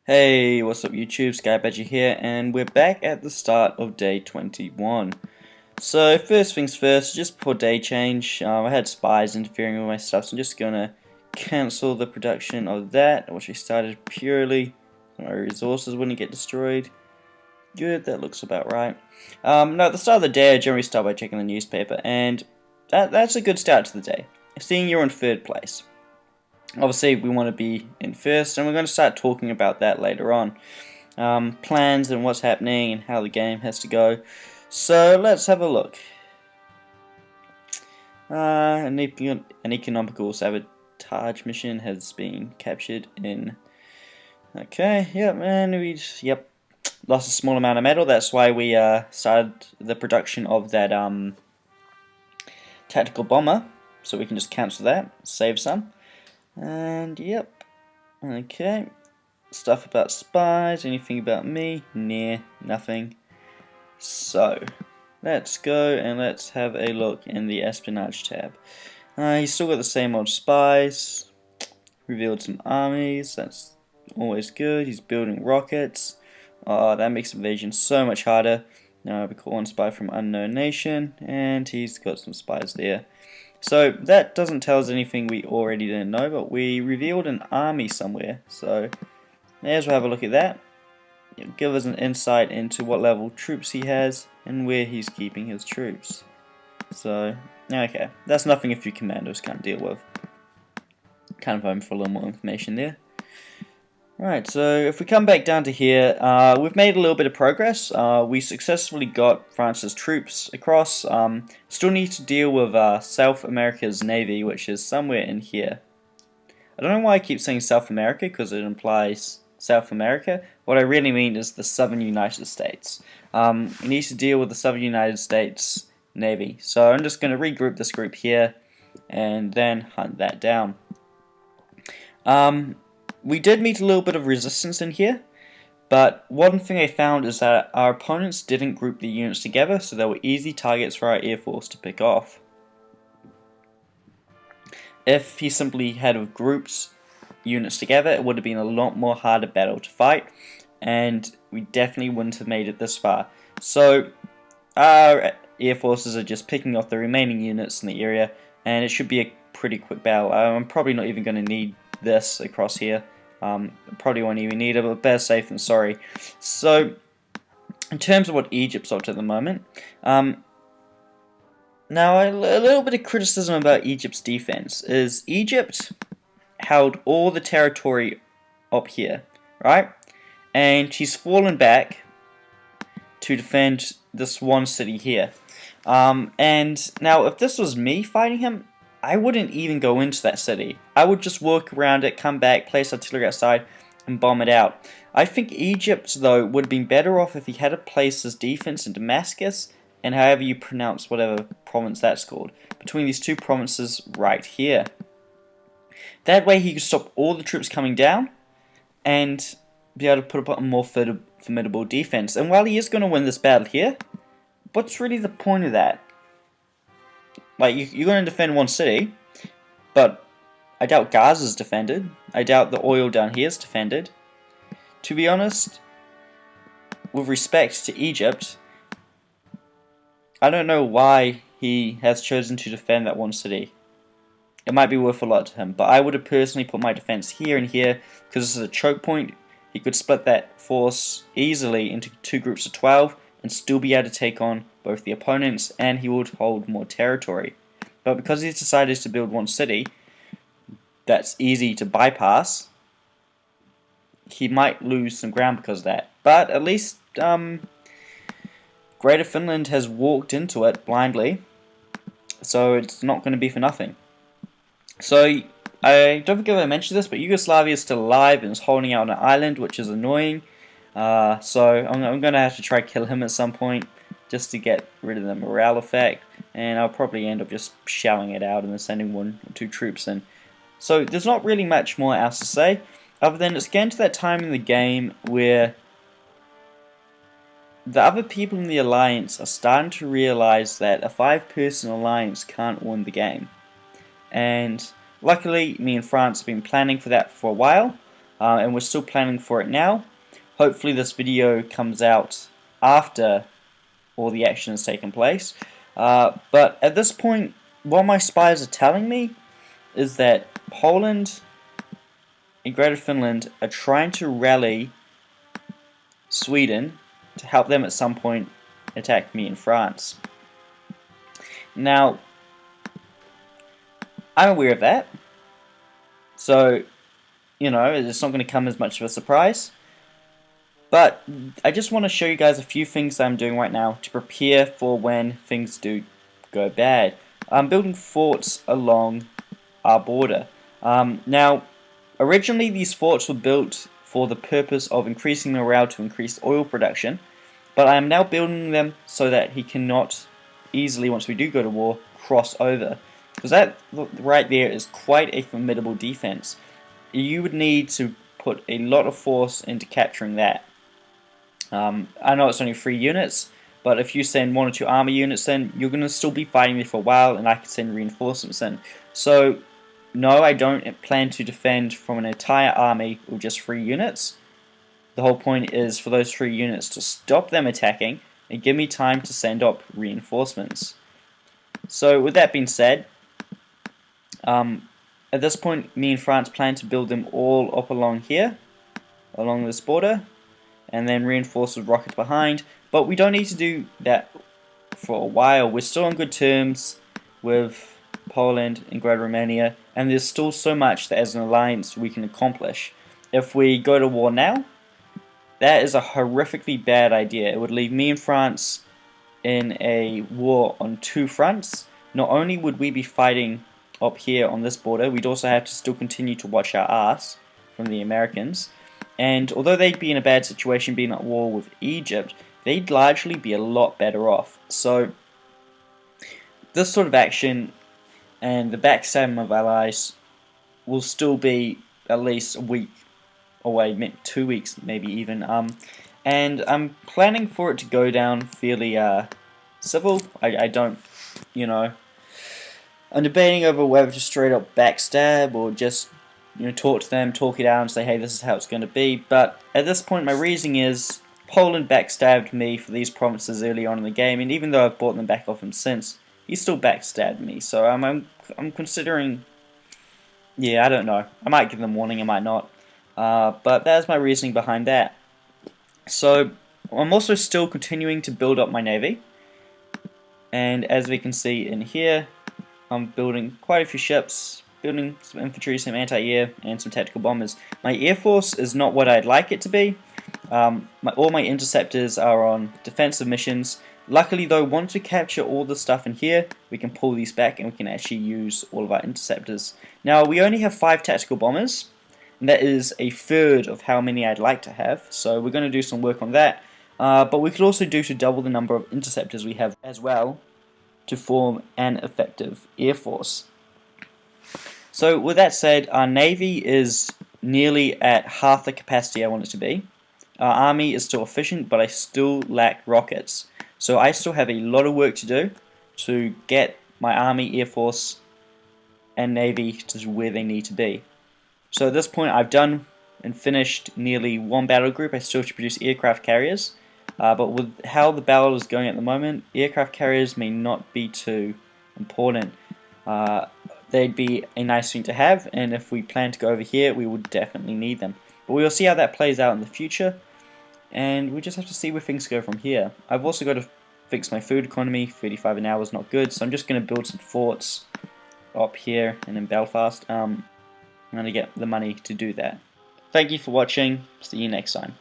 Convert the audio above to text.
Hey, what's up YouTube, Sky Badger here, and we're back at the start of day 21. So first things first, just before day change, I had spies interfering with my stuff, so I'm just gonna cancel the production of that, which I started purely so my resources wouldn't get destroyed. Good, that looks about right. Now at the start of the day, I generally start by checking the newspaper, and that's a good start to the day. Seeing you're in third place. Obviously, we want to be in first, and we're going to start talking about that later on. Plans and what's happening and how the game has to go. So let's have a look. An economical sabotage mission has been captured in. Okay, yep, and yep, lost a small amount of metal. That's why we started the production of that tactical bomber. So we can just cancel that, save some. And yep, okay, stuff about spies, anything about me? Nah, nothing. So, let's go and let's have a look in the espionage tab. He's still got the same old spies, revealed some armies, that's always good. He's building rockets, that makes invasion so much harder. Now we call one spy from unknown nation, and he's got some spies there. So that doesn't tell us anything we already didn't know, but we revealed an army somewhere. So there's we'll have a look at that. It'll give us an insight into what level troops he has and where he's keeping his troops. So, okay, that's nothing a few commandos can't deal with. Kind of hoping for a little more information there. Right, so if we come back down to here, we've made a little bit of progress. We successfully got France's troops across. Still need to deal with South America's navy, which is somewhere in here. I don't know why I keep saying South America, because it implies South America. What I really mean is the Southern United States. We need to deal with the Southern United States navy. So I'm just going to regroup this group here, and then hunt that down. We did meet a little bit of resistance in here, but one thing I found is that our opponents didn't group the units together, so they were easy targets for our air force to pick off. If he simply had grouped units together, it would have been a lot more harder battle to fight, and we definitely wouldn't have made it this far. So our air forces are just picking off the remaining units in the area, and it should be a pretty quick battle. I'm probably not even going to need this across here. Probably won't even need it, but better safe than sorry. So, in terms of what Egypt's up to at the moment, now a little bit of criticism about Egypt's defense is Egypt held all the territory up here, right? And she's fallen back to defend this one city here. And now, if this was me fighting him, I wouldn't even go into that city. I would just work around it, come back, place artillery outside, and bomb it out. I think Egypt, though, would have been better off if he had placed his defense in Damascus, and however you pronounce whatever province that's called, between these two provinces right here. That way he could stop all the troops coming down, and be able to put up a more formidable defense. And while he is going to win this battle here, what's really the point of that? Like, you're going to defend one city, but I doubt Gaza's defended. I doubt the oil down here is defended. To be honest, with respect to Egypt, I don't know why he has chosen to defend that one city. It might be worth a lot to him, but I would have personally put my defense here and here, because this is a choke point. He could split that force easily into two groups of 12, and still be able to take on both the opponents, and he would hold more territory. But because he's decided to build one city that's easy to bypass, he might lose some ground because of that. But at least Greater Finland has walked into it blindly, so it's not going to be for nothing. So I don't forget I mentioned this, but Yugoslavia is still alive and is holding out on an island, which is annoying. So I'm going to have to try to kill him at some point, just to get rid of the morale effect, and I'll probably end up just shouting it out and then sending one or two troops in. So there's not really much more else to say, other than it's getting to that time in the game where the other people in the alliance are starting to realize that a 5-person alliance can't win the game. And luckily, me and France have been planning for that for a while, and we're still planning for it now. Hopefully this video comes out after all the action has taken place. But at this point, what my spies are telling me is that Poland and Greater Finland are trying to rally Sweden to help them at some point attack me in France. Now, I'm aware of that, so, you know, it's not going to come as much of a surprise. But I just want to show you guys a few things that I'm doing right now to prepare for when things do go bad. I'm building forts along our border. Now, originally these forts were built for the purpose of increasing morale to increase oil production, but I am now building them so that he cannot easily, once we do go to war, cross over. Because that right there is quite a formidable defense. You would need to put a lot of force into capturing that. I know it's only 3 units, but if you send 1 or 2 army units in, you're going to still be fighting there for a while, and I can send reinforcements in. So, no, I don't plan to defend from an entire army with just 3 units. The whole point is for those 3 units to stop them attacking and give me time to send up reinforcements. So, with that being said, at this point, me and France plan to build them all up along here, along this border, and then reinforce with rockets behind. But we don't need to do that for a while. We're still on good terms with Poland and Greater Romania, and there's still so much that as an alliance we can accomplish. If we go to war now, that is a horrifically bad idea. It would leave me and France in a war on 2 fronts. Not only would we be fighting up here on this border, we'd also have to still continue to watch our ass from the Americans. And although they'd be in a bad situation being at war with Egypt, they'd largely be a lot better off. So this sort of action and the backstabbing of allies will still be at least a week away, 2 weeks maybe even. And I'm planning for it to go down fairly civil. I don't, you know, I'm debating over whether to straight up backstab or just, you know, talk to them, talk it out and say, hey, this is how it's going to be. But at this point my reasoning is Poland backstabbed me for these provinces early on in the game, and even though I've bought them back off him since, he still backstabbed me. So I'm considering, yeah, I don't know. I might give them warning, I might not. But that's my reasoning behind that. So I'm also still continuing to build up my navy, and as we can see in here, I'm building quite a few ships, building some infantry, some anti-air, and some tactical bombers. My air force is not what I'd like it to be. All my interceptors are on defensive missions. Luckily though, once we capture all the stuff in here, we can pull these back and we can actually use all of our interceptors. Now we only have 5 tactical bombers, and that is a third of how many I'd like to have, so we're going to do some work on that. But we could also do to double the number of interceptors we have as well to form an effective air force. So with that said, our navy is nearly at half the capacity I want it to be. Our army is still efficient, but I still lack rockets. So I still have a lot of work to do to get my army, air force, and navy to where they need to be. So at this point I've done and finished nearly 1 battle group. I still have to produce aircraft carriers. But with how the battle is going at the moment, aircraft carriers may not be too important. They'd be a nice thing to have, and if we plan to go over here, we would definitely need them. But we will see how that plays out in the future, and we just have to see where things go from here. I've also got to fix my food economy. 35 an hour is not good, so I'm just going to build some forts up here and in Belfast. I'm going to get the money to do that. Thank you for watching. See you next time.